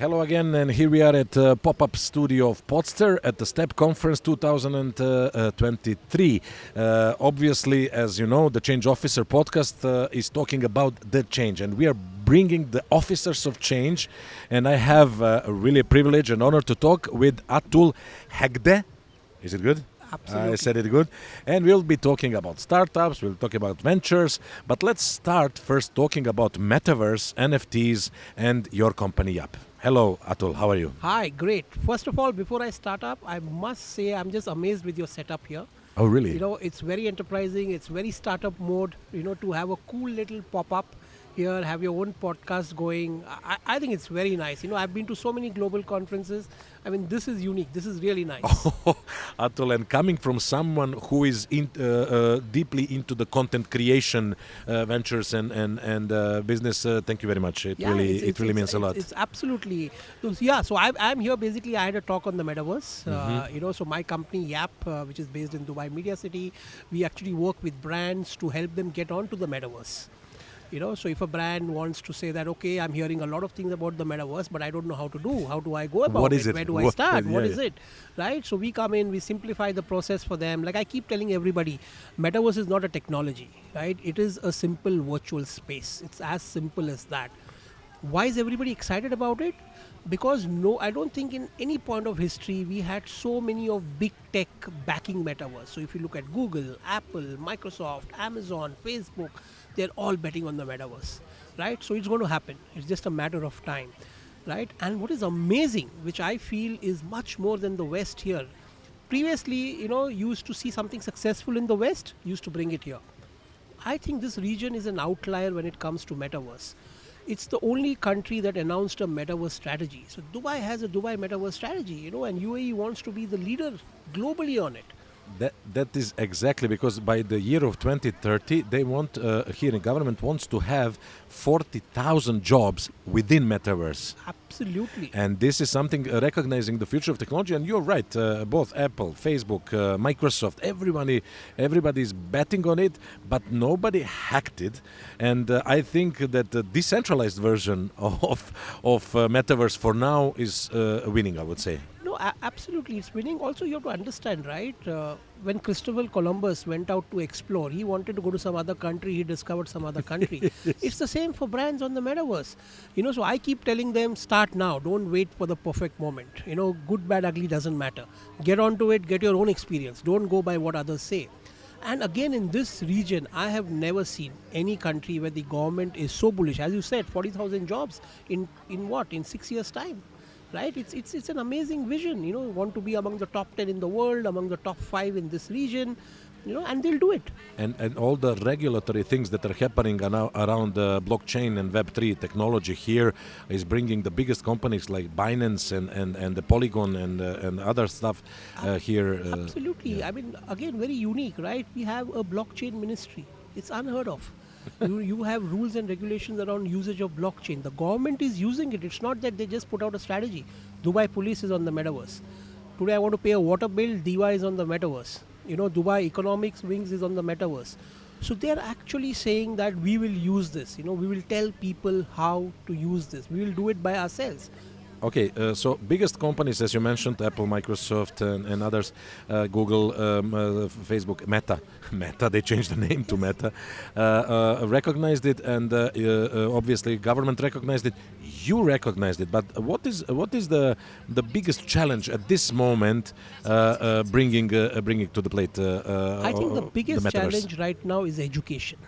Hello again, and here we are at pop-up studio of Podster at the STEP Conference 2023. Obviously, as you know, the Change Officer podcast is talking about the change, and we are bringing the officers of change. And I have really a privilege and honor to talk with Atul Hegde. Is it good? Absolutely. I said it good. And we'll be talking about startups, we'll talk about ventures, but let's start first talking about Metaverse, NFTs, and your company YAAP. Hello, Atul. How are you? Hi, great. First of all, before I start up, I must say I'm just amazed with your setup here. Oh, really? It's very enterprising. It's very startup mode, to have a cool little pop-up here, have your own podcast going. I think it's very nice. I've been to so many global conferences. I mean, this is unique. This is really nice. Atul, and coming from someone who is deeply into the content creation ventures and business, thank you very much. It really means a lot. It's absolutely. So I'm here basically. I had a talk on the Metaverse. So my company YAAP, which is based in Dubai Media City, we actually work with brands to help them get onto the Metaverse. So if a brand wants to say that, okay, I'm hearing a lot of things about the Metaverse, but I don't know how to do. How do I go about What is it? Where do I start? What is it? Right? So we come in, we simplify the process for them. Like I keep telling everybody, Metaverse is not a technology, right? It is a simple virtual space. It's as simple as that. Why is everybody excited about it? Because I don't think in any point of history we had so many of big tech backing Metaverse. So if you look at Google, Apple, Microsoft, Amazon, Facebook, they're all betting on the Metaverse, right? So it's going to happen. It's just a matter of time, right? And what is amazing, which I feel is much more than the West here. Previously, used to see something successful in the West, used to bring it here. I think this region is an outlier when it comes to Metaverse. It's the only country that announced a Metaverse strategy. So Dubai has a Dubai Metaverse strategy, and UAE wants to be the leader globally on it. That is exactly because by the year of 2030, they want here in government wants to have 40,000 jobs within Metaverse. Absolutely. And this is something recognizing the future of technology. And you're right, both Apple, Facebook, Microsoft, everybody is betting on it, but nobody hacked it. And I think that the decentralized version of Metaverse for now is winning, I would say. No, absolutely, it's winning. Also, you have to understand, right? When Christopher Columbus went out to explore, he wanted to go to some other country, he discovered some other country. It's the same for brands on the Metaverse. So I keep telling them, start now. Don't wait for the perfect moment. Good, bad, ugly doesn't matter. Get onto it, get your own experience. Don't go by what others say. And again, in this region, I have never seen any country where the government is so bullish. As you said, 40,000 jobs in 6 years' time. Right, it's an amazing vision. Want to be among the top 10 in the world, among the top 5 in this region, and they'll do it. And all the regulatory things that are happening around blockchain and Web3 technology here is bringing the biggest companies like Binance and the Polygon and other stuff here. Absolutely. Yeah. I mean, again, very unique, right? We have a blockchain ministry. It's unheard of. You have rules and regulations around usage of blockchain. The government is using it. It's not that they just put out a strategy. Dubai Police is on the Metaverse. Today I want to pay a water bill, DY is on the Metaverse. Dubai Economics Wings is on the Metaverse. So they're actually saying that we will use this. We will tell people how to use this. We will do it by ourselves. Okay, so biggest companies, as you mentioned, Apple, Microsoft, and others, Google, Facebook, Meta, they changed the name to Meta, recognized it, and obviously government recognized it. You recognized it, but what is the biggest challenge at this moment, bringing to the plate? I think the biggest challenge right now is education,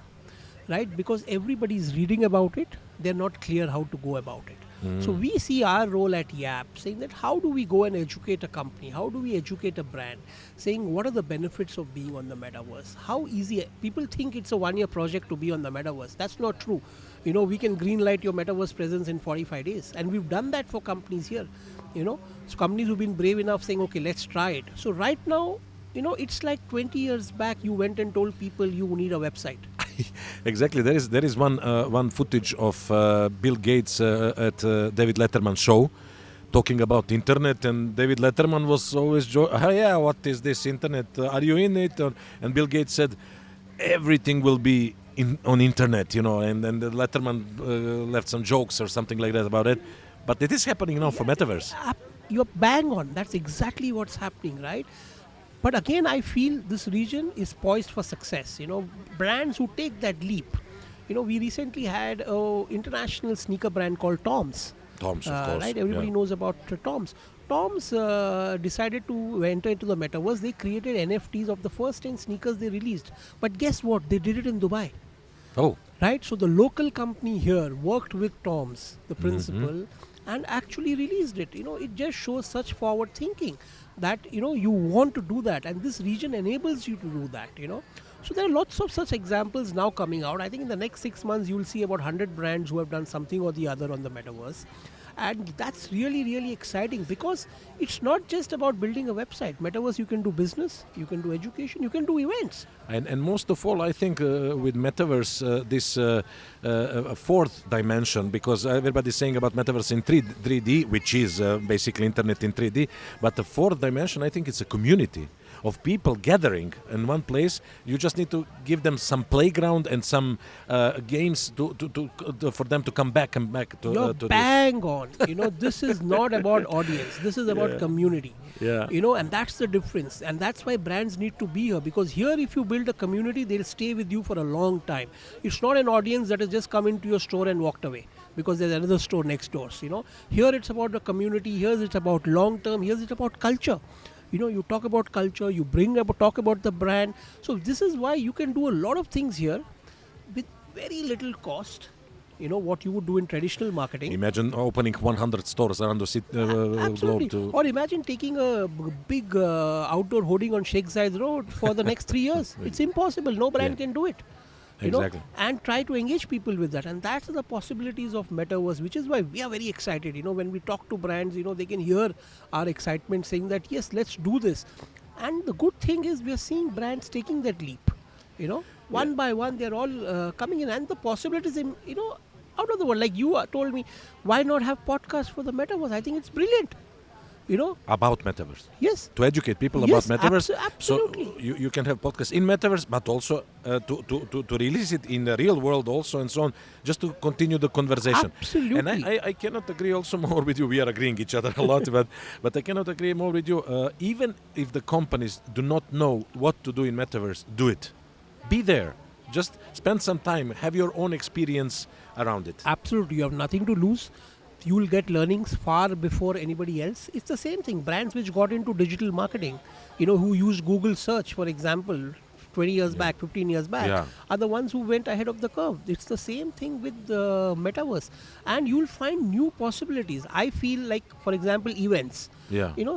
right? Because everybody is reading about it, they're not clear how to go about it. So we see our role at YAAP saying that how do we go and educate a company? How do we educate a brand? Saying what are the benefits of being on the Metaverse? How easy? People think it's a one-year project to be on the Metaverse. That's not true. We can greenlight your Metaverse presence in 45 days. And we've done that for companies here. So companies who've been brave enough saying, okay, let's try it. So right now, it's like 20 years back, you went and told people you need a website. Exactly. There is one footage of Bill Gates at David Letterman's show talking about internet, and David Letterman was always what is this internet? Are you in it? And Bill Gates said everything will be on internet, and then the Letterman left some jokes or something like that about it. But it is happening now for Metaverse. You're bang on. That's exactly what's happening, right? But again, I feel this region is poised for success. Brands who take that leap. We recently had an international sneaker brand called Tom's. Tom's, of course. Right? Everybody knows about Tom's. Tom's decided to enter into the metaverse. They created NFTs of the first 10 sneakers they released. But guess what? They did it in Dubai. Oh. Right? So the local company here worked with Tom's, the principal, and actually released it. It just shows such forward thinking that, you want to do that. And this region enables you to do that, So there are lots of such examples now coming out. I think in the next 6 months, you will see about 100 brands who have done something or the other on the metaverse. And that's really, really exciting because it's not just about building a website. Metaverse, you can do business, you can do education, you can do events. And most of all, I think with Metaverse, this fourth dimension, because everybody's saying about Metaverse in 3D, which is basically internet in 3D, but the fourth dimension, I think it's a community of people gathering in one place. You just need to give them some playground and some games for them to come back to. You're to bang this. on. This is not about audience. This is about community. Yeah. And that's the difference. And that's why brands need to be here. Because here, if you build a community, they'll stay with you for a long time. It's not an audience that has just come into your store and walked away because there's another store next door. Here it's about the community. Here it's about long term. Here it's about culture. You talk about culture, you talk about the brand. So this is why you can do a lot of things here with very little cost. What you would do in traditional marketing. Imagine opening 100 stores around the globe. Or imagine taking a big outdoor hoarding on Sheikh Zayed Road for the next 3 years. It's impossible. No brand can do it. Exactly. And try to engage people with that. And that's the possibilities of Metaverse, which is why we are very excited. When we talk to brands, they can hear our excitement saying that, yes, let's do this. And the good thing is we are seeing brands taking that leap. One by one, they're all coming in. And the possibilities, out of the world. Like you told me, why not have podcasts for the Metaverse? I think it's brilliant. About Metaverse. Yes. To educate people about Metaverse. Absolutely. So you can have podcasts in Metaverse, but also to release it in the real world also and so on, just to continue the conversation. Absolutely. And I cannot agree also more with you. We are agreeing each other a lot, but I cannot agree more with you. Even if the companies do not know what to do in Metaverse, do it. Be there. Just spend some time. Have your own experience around it. Absolutely. You have nothing to lose. You will get learnings far before anybody else. It's the same thing. Brands which got into digital marketing, who used Google search, for example, 20 years back, 15 years back, are the ones who went ahead of the curve. It's the same thing with the Metaverse. And you'll find new possibilities. I feel like, for example, events.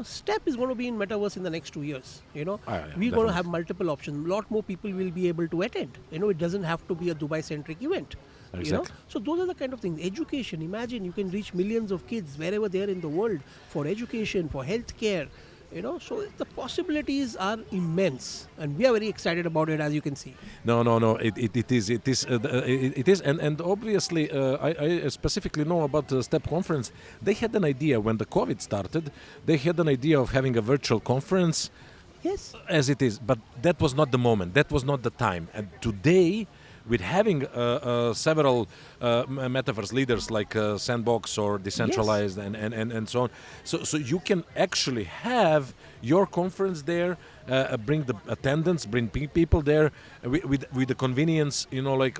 Step is going to be in Metaverse in the next 2 years. We're going to have multiple options. A lot more people will be able to attend. It doesn't have to be a Dubai-centric event. Exactly. So those are the kind of things. Education, imagine you can reach millions of kids wherever they are in the world for education, for healthcare. So the possibilities are immense, and we are very excited about it, as you can see. No. It is, and obviously, I specifically know about the STEP conference. They had an idea when the COVID started. They had an idea of having a virtual conference. Yes. As it is, but that was not the moment. That was not the time. And today, with having several metaverse leaders like Sandbox or Decentralized and so on, so you can actually have your conference there, bring the attendance, bring people there with the convenience,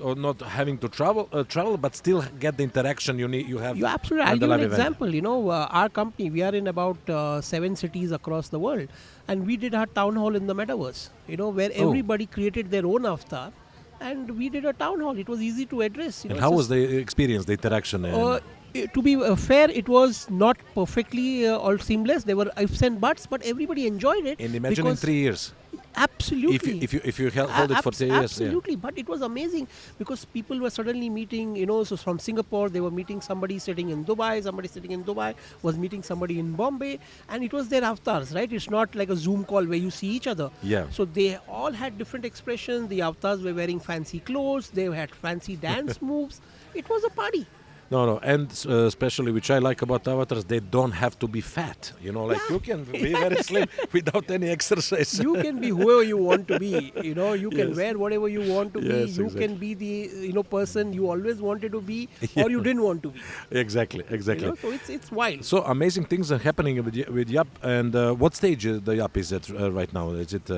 or not having to travel, but still get the interaction you have. You absolutely. I'll give an example. Our company, we are in about 7 cities across the world, and we did our town hall in the metaverse. Where everybody created their own avatar. And we did a town hall. It was easy to address. And how was the experience, the interaction? To be fair, it was not perfectly all seamless. There were ifs and buts, but everybody enjoyed it. And imagine in 3 years. Absolutely. If you hold it for 3 years. Absolutely. But it was amazing because people were suddenly meeting, so from Singapore, they were meeting somebody sitting in Dubai. Somebody sitting in Dubai was meeting somebody in Bombay. And it was their avatars, right? It's not like a Zoom call where you see each other. Yeah. So they all had different expressions. The avatars were wearing fancy clothes. They had fancy dance moves. It was a party. No, and especially which I like about avatars, they don't have to be fat. Like you can be very slim without any exercise. You can be whoever you want to be. You can Yes. wear whatever you want to be. Yes, You exactly. can be the person you always wanted to be, or you didn't want to be. Exactly. So it's wild. So amazing things are happening with YAAP. And what stage the YAAP is at right now? Is it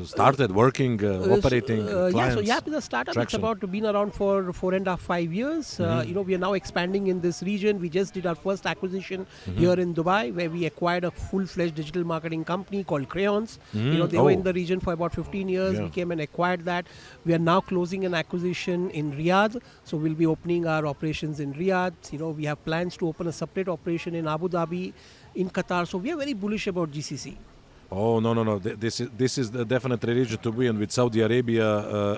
started working, operating? Yeah, so clients, YAAP is a startup. traction? It's about been around for 4.5 years. We are now expanding in this region. We just did our first acquisition here in Dubai, where we acquired a full-fledged digital marketing company called Crayons. They were in the region for about 15 years. Yeah. We came and acquired that. We are now closing an acquisition in Riyadh. So we'll be opening our operations in Riyadh. We have plans to open a separate operation in Abu Dhabi, in Qatar. So we are very bullish about GCC. Oh no! This is the definite region to be in with Saudi Arabia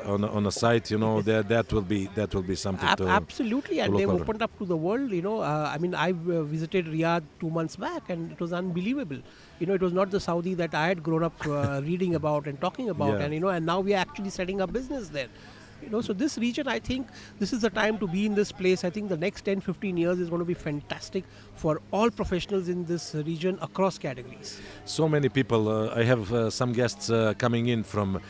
on a site. That will be something to Absolutely, and look they've over. opened up to the world. I visited Riyadh 2 months back, and it was unbelievable. It was not the Saudi that I had grown up reading about and talking about, Yeah. and now we are actually setting up business there. So this region, I think this is the time to be in this place. I think the next 10-15 years is going to be fantastic for all professionals in this region across categories. So many people. I have some guests coming in from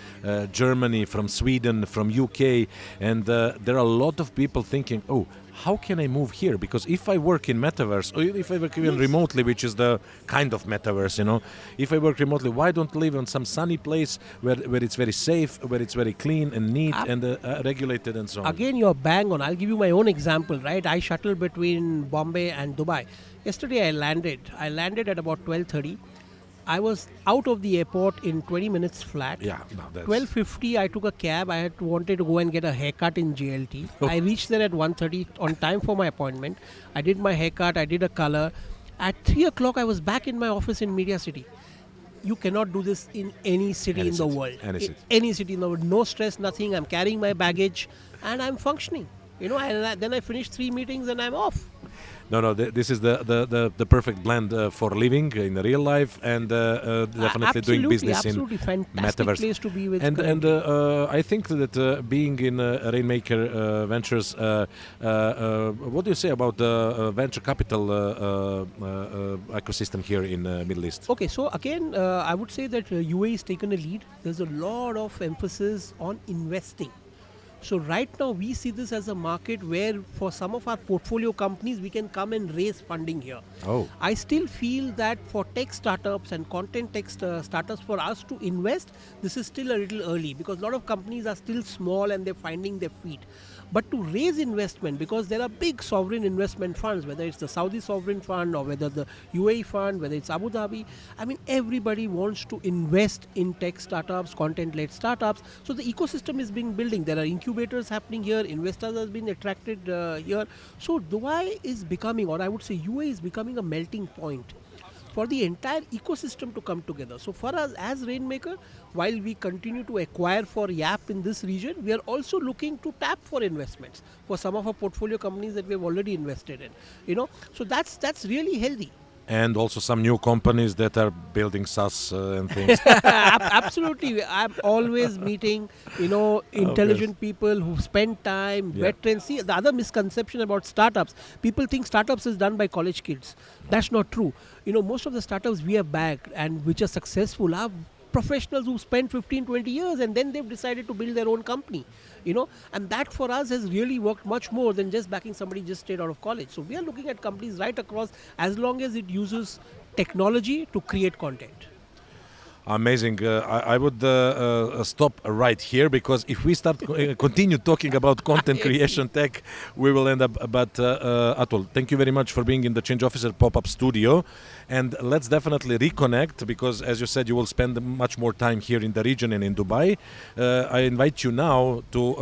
Germany, from Sweden, from UK, and there are a lot of people thinking, "Oh, how can I move here? Because if I work in Metaverse, or if I work even remotely, which is the kind of Metaverse, if I work remotely, why don't live in some sunny place where it's very safe, where it's very clean and neat and regulated and so on?" Again, you're bang on. I'll give you my own example, right? I shuttle between Bombay and Dubai. Yesterday I landed at about 12:30. I was out of the airport in 20 minutes flat. Yeah, no, that's 12:50 I took a cab. I wanted to go and get a haircut in JLT. I reached there at 1:30 on time for my appointment. I did my haircut, I did a color. At 3 o'clock I was back in my office in Media City. You cannot do this in any city in the world. Any city in the world. No stress, nothing. I'm carrying my baggage and I'm functioning. Then I finished 3 meetings and I'm off. No, this is the perfect blend for living in real life and definitely doing business in fantastic Metaverse. place to be with. And I think that being in Rainmaker Ventures, what do you say about the venture capital ecosystem here in Middle East? Okay, so again, I would say that UAE has taken a lead. There's a lot of emphasis on investing. So right now we see this as a market where for some of our portfolio companies we can come and raise funding here. Oh. I still feel that for tech startups and content tech startups, for us to invest, this is still a little early because a lot of companies are still small and they're finding their feet. But to raise investment, because there are big sovereign investment funds, whether it's the Saudi sovereign fund or whether the UAE fund, whether it's Abu Dhabi, everybody wants to invest in tech startups, content-led startups. So the ecosystem is being building. There are incubators happening here. Investors have been attracted here. So Dubai is becoming, or I would say UAE is becoming a melting point for the entire ecosystem to come together. So for us as Rainmaker, while we continue to acquire for YAAP in this region, we are also looking to tap for investments for some of our portfolio companies that we have already invested in. So that's really healthy. And also some new companies that are building SaaS and things. Absolutely. I'm always meeting, intelligent people who spend time, veterans. See, the other misconception about startups, people think startups is done by college kids. That's not true. Most of the startups we have backed and which are successful are professionals who spent 15-20 years and then they've decided to build their own company, and that for us has really worked much more than just backing somebody just straight out of college. So we are looking at companies right across as long as it uses technology to create content. Amazing. I would stop right here because if we start continue talking about content creation tech, we will end up. But Atul, thank you very much for being in the Change Officer pop-up studio. And let's definitely reconnect because, as you said, you will spend much more time here in the region and in Dubai. I invite you now to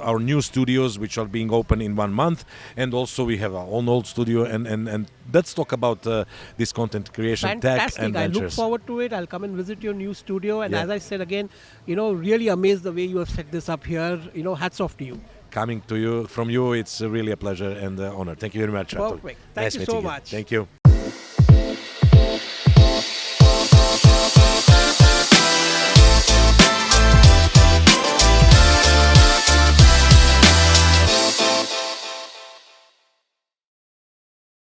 our new studios, which are being open in 1 month. And also we have our own old studio. And let's talk about this content creation tech and ventures. I look forward to it. I'll come and visit your new studio. And Yeah. as I said again, really amazed the way you have set this up here. Hats off to you. Coming to you from you, it's really a pleasure and honor. Thank you very much, Atul. Perfect. Nice Thank you meeting so much. Thank you.